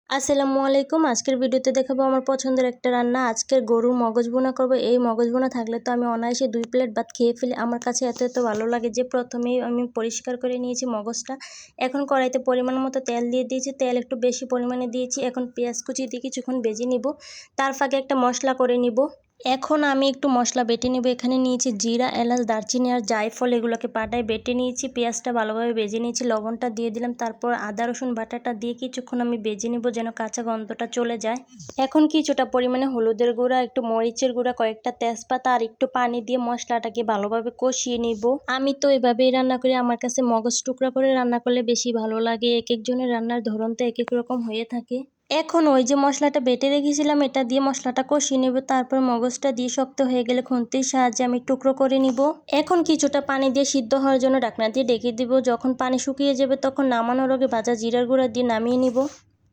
আসসালামু আলাইকুম। আজকের ভিডিওতে দেখাবো আমার পছন্দের একটা রান্না। আজকের গরুর মগজ ভুনা করবো। এই মগজ ভুনা থাকলে তো আমি অনায়াসে 2 প্লেট ভাত খেয়ে ফেলি। আমার কাছে এত ভালো লাগে যে প্রথমেই আমি পরিষ্কার করে নিয়েছি মগজটা। এখন কড়াইতে পরিমাণ মতো তেল দিয়ে দিয়েছি। তেল একটু বেশি পরিমাণে দিয়েছি। এখন পেঁয়াজ কুচি দিয়ে কিছুক্ষণ ভেজে নিব। তার ফাঁকে একটা মশলা করে নিব। এখন আমি একটু মশলা বেটে নেব। এখানে নিয়েছি জিরা, এলাচ, দারচিনি আর জায়ফল, এগুলোকে পাটায় বেটে নিয়েছি। পেঁয়াজটা ভালোভাবে ভেজে নিয়েছি, লবণটা দিয়ে দিলাম। তারপর আদা রসুন বাটাটা দিয়ে কিছুক্ষণ আমি ভেজে নেব যেন কাঁচা গন্ধটা চলে যায়। এখন কিছুটা পরিমাণে হলুদের গুঁড়া, একটু মরিচের গুঁড়া, কয়েকটা তেজপাতা আর একটু পানি দিয়ে মশলাটাকে ভালোভাবে কষিয়ে নিব। আমি তো এভাবেই রান্না করি। আমার কাছে মগজ টুকরা করে রান্না করলে বেশি ভালো লাগে। এক একজনের রান্নার ধরন তো এক এক রকম হয়ে থাকে। এখন ওই যে মশলাটা বেটে রেখেছিলাম এটা দিয়ে মশলাটা কষিয়ে নেব। তারপর মগজটা দিয়ে শক্ত হয়ে গেলে খুন্তির সাহায্যে আমি টুকরো করে নিব। এখন কিছুটা পানি দিয়ে সিদ্ধ হওয়ার জন্য ঢাকনা দিয়ে ঢেকে দিব। যখন পানি শুকিয়ে যাবে তখন নামানোর আগে ভাজা জিরার গুঁড়া দিয়ে নামিয়ে নিব।